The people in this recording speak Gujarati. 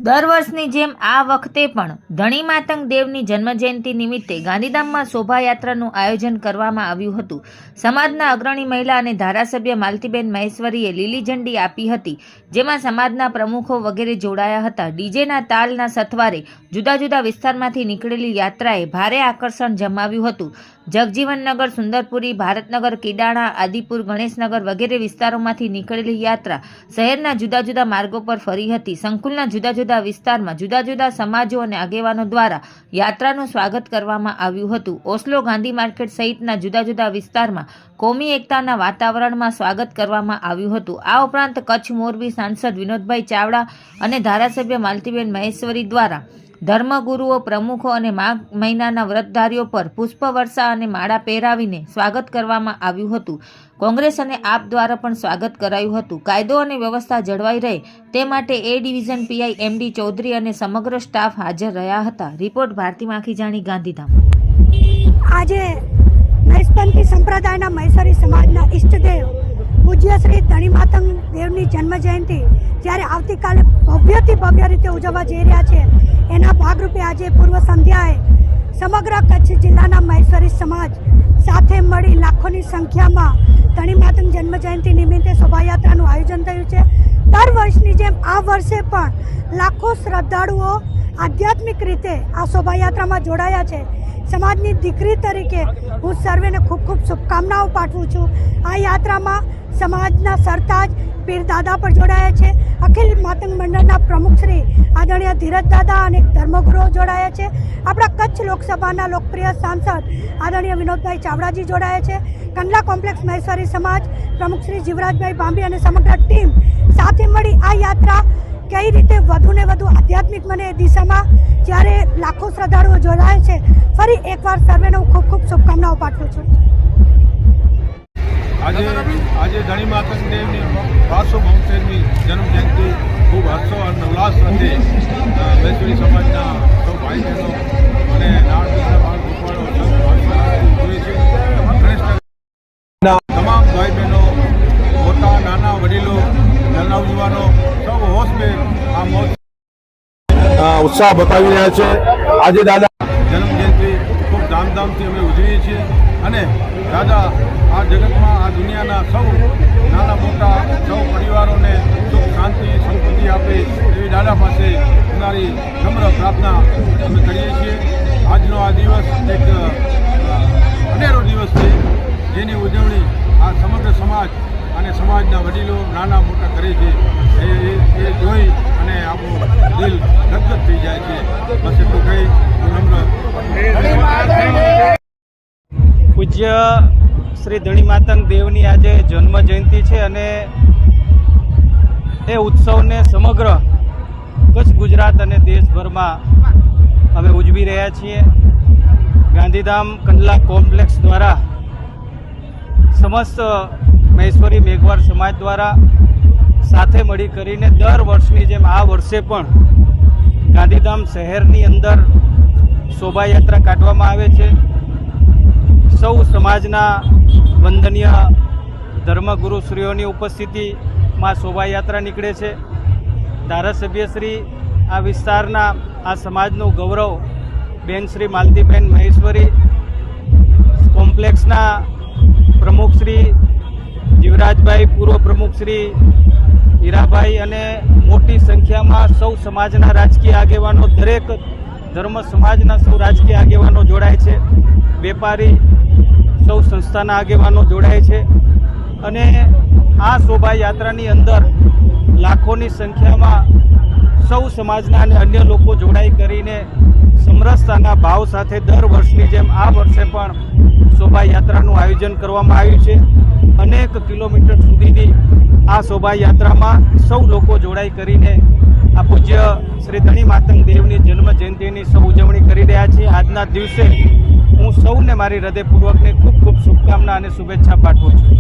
દર વર્ષની જેમ આ વખતે પણ ધણી માતંગ દેવની જન્મજયંતિ નિમિત્તે ગાંધીધામમાં શોભાયાત્રાનું આયોજન કરવામાં આવ્યું હતું. સમાજના અગ્રણી મહિલા અને ધારાસભ્ય માલતીબેન મહેશ્વરીએ લીલી ઝંડી આપી હતી, જેમાં સમાજના પ્રમુખો વગેરે જોડાયા હતા. ડીજેના તાલના સથવારે જુદા જુદા વિસ્તારમાંથી નીકળેલી યાત્રાએ ભારે આકર્ષણ જમાવ્યું હતું. જગજીવનનગર, સુંદરપુરી, ભારતનગર, કીડાણા, આદિપુર, ગણેશનગર વગેરે વિસ્તારોમાંથી નીકળેલી યાત્રા શહેરના જુદા જુદા માર્ગો પર ફરી હતી. સંકુલના જુદા જુદા વિસ્તારમાં જુદા જુદા સમાજો અને આગેવાનો દ્વારા યાત્રાનું સ્વાગત કરવામાં આવ્યું હતું. ઓસ્લો, ગાંધી માર્કેટ સહિતના જુદા જુદા વિસ્તારમાં કોમી એકતાના વાતાવરણમાં સ્વાગત કરવામાં આવ્યું હતું. આ ઉપરાંત કચ્છ મોરબી સાંસદ વિનોદભાઈ ચાવડા અને ધારાસભ્ય માલતીબેન મહેશ્વરી દ્વારા ધર્મગુરુઓ, પ્રમુખો અને માઘ મહિનાના વ્રતધારીઓ પર પુષ્પવર્ષા અને માળા પહેરાવીને સ્વાગત કરવામાં આવ્યું હતું. કોંગ્રેસ અને આપ દ્વારા પણ સ્વાગત કરાયું હતું. કાયદો અને વ્યવસ્થા જળવાઈ રહે તે માટે એ ડિવિઝન પીઆઈ એમડી ચૌધરી અને સમગ્ર સ્ટાફ હાજર રહ્યા હતા. રિપોર્ટ ભારતી માખીજાણી, ગાંધીધામ. આજે મહેશપંથી સંપ્રદાયના મહેશ્વરી સમાજના ઈષ્ટદેવ પૂજ્ય શ્રી ધણી માતંગ દેવની જન્મજયંતિ જ્યારે આવતીકાલે ભવ્યથી ભવ્ય રીતે ઉજવવા જઈ રહ્યા છે, એના ભાગરૂપે આજે પૂર્વ સંધ્યાએ સમગ્ર કચ્છ જિલ્લાના મહેશ્વરી સમાજ સાથે મળી લાખોની સંખ્યામાં ધણી માતંગ જન્મજયંતિ નિમિત્તે શોભાયાત્રાનું આયોજન થયું છે. દર વર્ષની જેમ આ વર્ષે પણ લાખો શ્રદ્ધાળુઓ આધ્યાત્મિક રીતે આ શોભાયાત્રામાં જોડાયા છે. સમાજની દીકરી તરીકે હું સર્વેને ખૂબ ખૂબ શુભકામનાઓ પાઠવું છું. આ યાત્રામાં સમાજના સરતાજ પીર દાદા પર જોડાયા છે. અખિલ માતંગ મંડળના પ્રમુખ શ્રી આદરણીય ધીરજ દાદા અને ધર્મગુરુઓ જોડાયા છે. આપણા કચ્છ લોકસભાના લોકપ્રિય સાંસદ આદરણીય વિનોદભાઈ ચાવડાજી જોડાયા છે. કંડલા કોમ્પ્લેક્સ મહેશ્વરી સમાજ પ્રમુખ શ્રી જીવરાજભાઈ ભાંભી અને સમગ્ર ટીમ સાથે મળી આ યાત્રા કઈ રીતે વધુને વધુ આધ્યાત્મિક બને એ દિશામાં જ્યારે લાખો શ્રદ્ધાળુઓ જોડાય છે, ફરી એકવાર સર્વેને હું ખૂબ ખૂબ શુભકામનાઓ પાઠવું છું. આજે ધણી માતંગ દેવની 572મી જન્મજયંતિ ખૂબ હર્ષો અને ઉલ્લાસ સાથે મહેશ્વરી સમાજના સૌ ભાઈ બહેનો અને નાળ બાળ ગોપાળો જોઈએ છે. ગણેશનગરના તમામ ભાઈ બહેનો, મોટા નાના વડીલો, નાના યુવાનો સૌ હોશમેર આ મોજ ઉત્સાહ બતાવી રહ્યા છે. આજે દાદા જન્મજયંતિ ખૂબ ધામધામથી અમે ઉજવીએ છીએ અને દાદા આ જગતમાં, આ દુનિયાના સૌ નાના મોટા સૌ પરિવારોને સુખ, શાંતિ, સંપત્તિ આપે એવી દાદા પાસે અમારી નમ્ર પ્રાર્થના અમે કરીએ છીએ. આજનો આ દિવસ એક અનેરો દિવસ છે, જેની ઉજવણી આ સમગ્ર સમાજ અને સમાજના વડીલો નાના મોટા કરે છે. એ જોઈ અને આપણું દિલ ગદગદ થઈ જાય છે. બસ એટલું કહી નમ્ર પૂજ્ય શ્રી ધણી માતંગ દેવની આજે જન્મ જયંતિ છે અને એ ઉત્સવને સમગ્ર કચ્છ, ગુજરાત અને દેશભરમાં અમે ઉજવી રહ્યા છીએ. ગાંધીધામ કંડલા કોમ્પ્લેક્સ દ્વારા સમસ્ત મહેશ્વરી મેઘવાર સમાજ દ્વારા સાથે મળી કરીને દર વર્ષની જેમ આ વર્ષે પણ ગાંધીધામ શહેરની અંદર શોભાયાત્રા કાઢવામાં આવે છે. સૌ સમાજના વંદનીય ધર્મગુરુશ્રીઓની ઉપસ્થિતિમાં શોભાયાત્રા નીકળે છે. ધારાસભ્યશ્રી આ વિસ્તારના આ સમાજનું ગૌરવ બેન શ્રી માલતીબેન મહેશ્વરી, કોમ્પ્લેક્સના પ્રમુખ શ્રી જીવરાજભાઈ, પૂર્વ પ્રમુખ શ્રી હીરાભાઈ અને મોટી સંખ્યામાં સૌ સમાજના રાજકીય આગેવાનો, દરેક ધર્મ સમાજના સૌ રાજકીય આગેવાનો જોડાય છે. વેપારી સૌ સંસ્થાના આગેવાનો જોડાય છે અને આ શોભાયાત્રાની અંદર લાખોની સંખ્યામાં સૌ સમાજના અને અન્ય લોકો જોડાઈ કરીને સમરસતાના ભાવ સાથે દર વર્ષની જેમ આ વર્ષે પણ શોભાયાત્રાનું આયોજન કરવામાં આવ્યું છે. અનેક કિલોમીટર સુધીની આ શોભાયાત્રામાં સૌ લોકો જોડાઈ કરીને આ પૂજ્ય શ્રી ધણી માતંગ દેવની જન્મ જયંતિની સૌ ઉજવણી કરી રહ્યા છીએ. આજના દિવસે હું સૌને મારી હૃદયપૂર્વકની ખૂબ ખૂબ શુભકામના અને શુભેચ્છા પાઠવું છું.